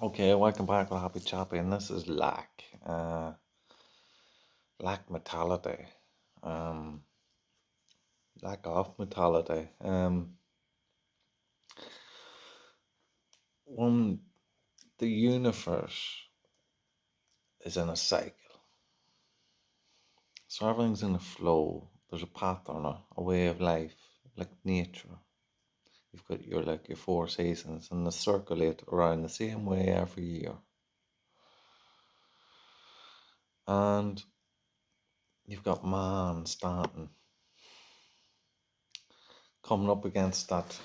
Okay, welcome back to Happy Chappy, and this is lack mentality, um, lack of mentality. When the universe is in a cycle, so everything's in a flow. There's a pattern, a way of life, like nature. You've got your four seasons, and they circulate around the same way every year, and you've got man starting coming up against that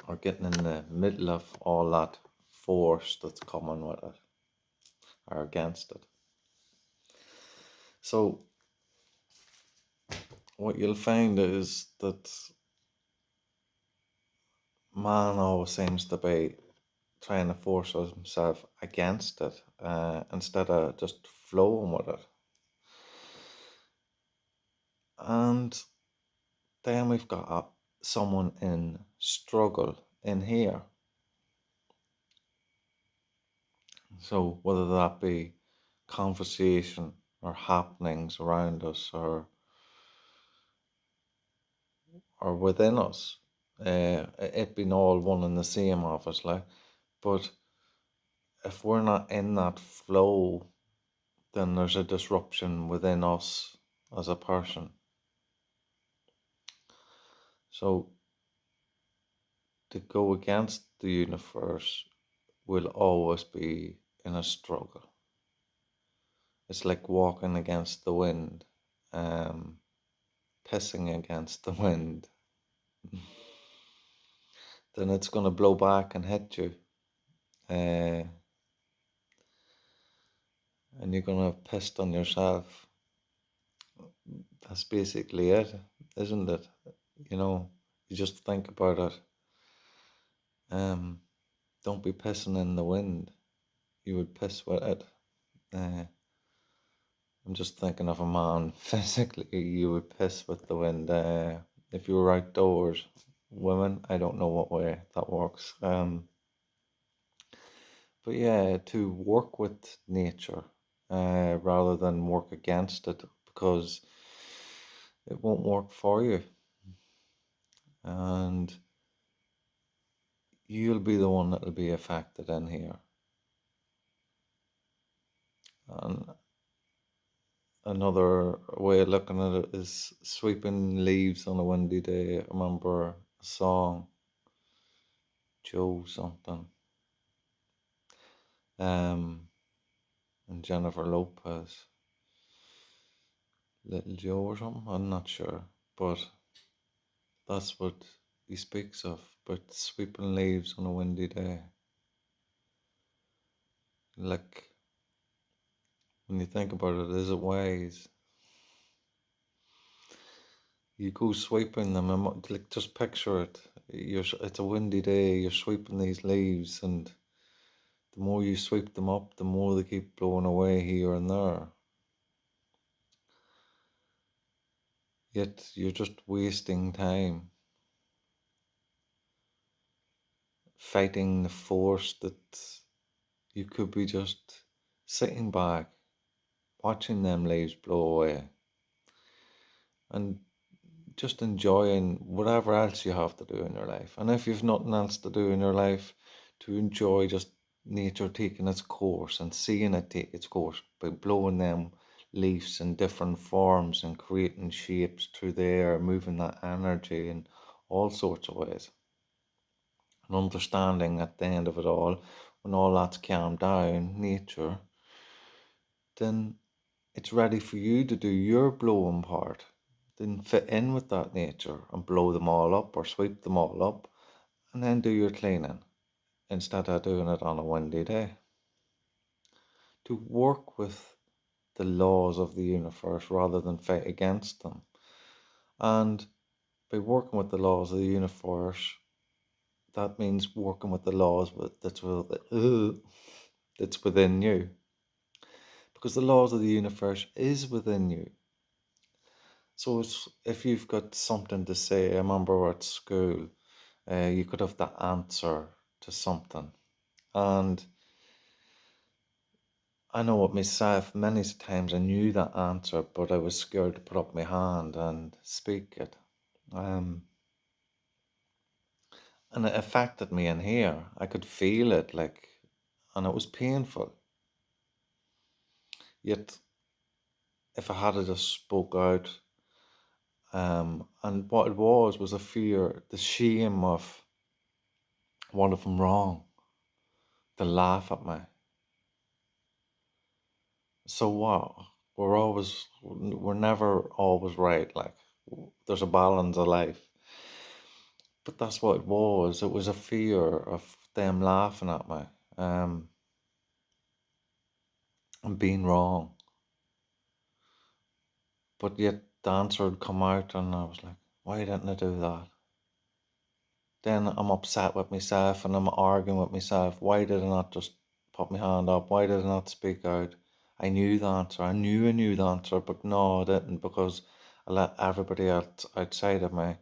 or getting in the middle of all that force that's coming with it or against it. So what you'll find is that man always seems to be trying to force himself against it instead of just flowing with it. And then we've got someone in struggle in here. So whether that be conversation or happenings around us or within us, it being all one and the same, obviously. But if we're not in that flow, then there's a disruption within us as a person. So to go against the universe will always be in a struggle. It's like walking against the wind, pissing against the wind. Then it's going to blow back and hit you. Uh, and you're going to have pissed on yourself. That's basically it, isn't it? You just think about it. Don't be pissing in the wind. You would piss with it. I'm just thinking of a man physically. You would piss with the wind. If you were outdoors, women, I don't know what way that works. But yeah, to work with nature rather than work against it, because it won't work for you. And you'll be the one that'll be affected in here. And another way of looking at it is sweeping leaves on a windy day. I remember a song, Joe something, and Jennifer Lopez, Little Joe or something, I'm not sure. But that's what he speaks of, but sweeping leaves on a windy day. Like, when you think about it, is it wise? You go sweeping them, like just picture it. It's a windy day, you're sweeping these leaves, and the more you sweep them up, the more they keep blowing away here and there. Yet you're just wasting time fighting the force that you could be just sitting back, watching them leaves blow away, and just enjoying whatever else you have to do in your life. And if you've nothing else to do in your life, to enjoy just nature taking its course and seeing it take its course by blowing them leaves in different forms and creating shapes through the air, moving that energy in all sorts of ways. And understanding at the end of it all, when all that's calmed down, nature, then it's ready for you to do your blowing part. Then fit in with that nature and blow them all up or sweep them all up and then do your cleaning instead of doing it on a windy day. To work with the laws of the universe rather than fight against them. And by working with the laws of the universe, that means working with the laws that's within you. Because the laws of the universe is within you. So if you've got something to say, I remember at school, you could have the answer to something. And I know with myself, many times I knew that answer, but I was scared to put up my hand and speak it. And it affected me in here. I could feel it, like, and it was painful. Yet, if I had just spoke out, and what it was a fear, the shame of what if I'm wrong, to laugh at me. So what? We're never always right. Like, there's a balance of life. But that's what it was. It was a fear of them laughing at me, and being wrong. But yet the answer would come out, and I was like, why didn't I do that? Then I'm upset with myself, and I'm arguing with myself. Why did I not just put my hand up? Why did I not speak out? I knew the answer. I knew the answer, but no, I didn't, because I let everybody else outside of me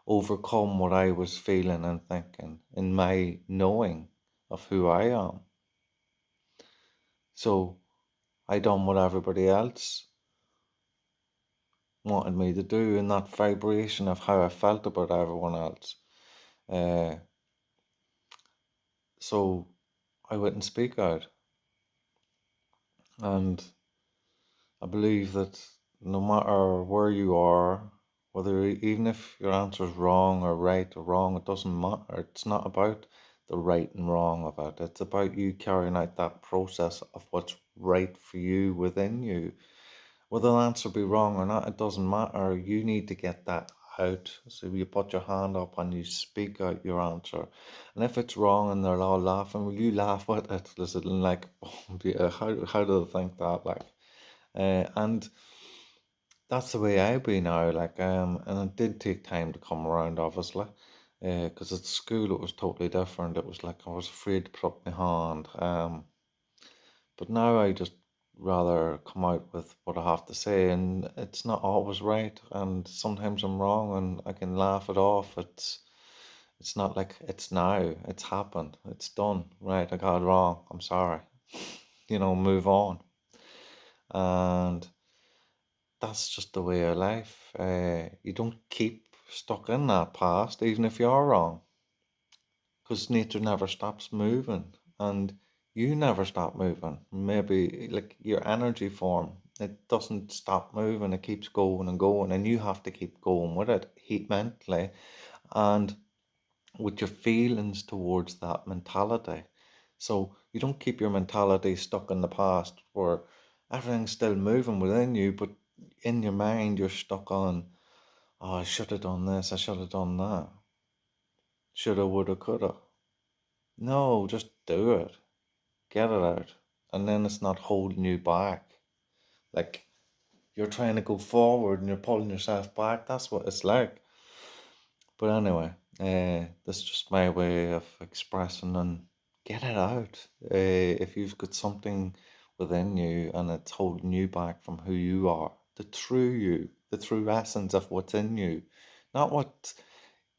overcome what I was feeling and thinking in my knowing of who I am. So I done what everybody else wanted me to do in that vibration of how I felt about everyone else. Uh, so I wouldn't speak out. And I believe that no matter where you are, even if your answer is wrong or right or wrong, it doesn't matter. It's not about the right and wrong of it. It's about you carrying out that process of what's right for you within you. Whether the answer be wrong or not, it doesn't matter. You need to get that out. So you put your hand up and you speak out your answer. And if it's wrong and they're all laughing, will you laugh with it? Listen, like, oh, yeah, how do they think that? Like, and that's the way I be now. Like, and it did take time to come around, obviously. Because at school it was totally different. It was like I was afraid to put up my hand. But now I just rather come out with what I have to say, and it's not always right, and sometimes I'm wrong, and I can laugh it off. It's not like it's now, it's happened, it's done. Right, I got it wrong. I'm sorry. Move on. And that's just the way of life. You don't keep stuck in that past, even if you are wrong, because nature never stops moving, and you never stop moving. Maybe like your energy form, it doesn't stop moving, it keeps going and going, and you have to keep going with it, heat mentally, and with your feelings towards that mentality. So you don't keep your mentality stuck in the past where everything's still moving within you, but in your mind you're stuck on, oh, I should have done this, I should have done that. Shoulda, woulda, coulda. No, just do it. Get it out. And then it's not holding you back. Like, you're trying to go forward and you're pulling yourself back. That's what it's like. But anyway, that's just my way of expressing, and get it out. If you've got something within you and it's holding you back from who you are, the true you, the true essence of what's in you, not what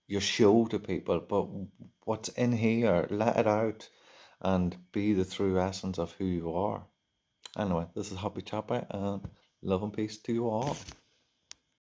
you show to people, but what's in here, let it out and be the true essence of who you are. Anyway, this is Happy Chappy, and love and peace to you all.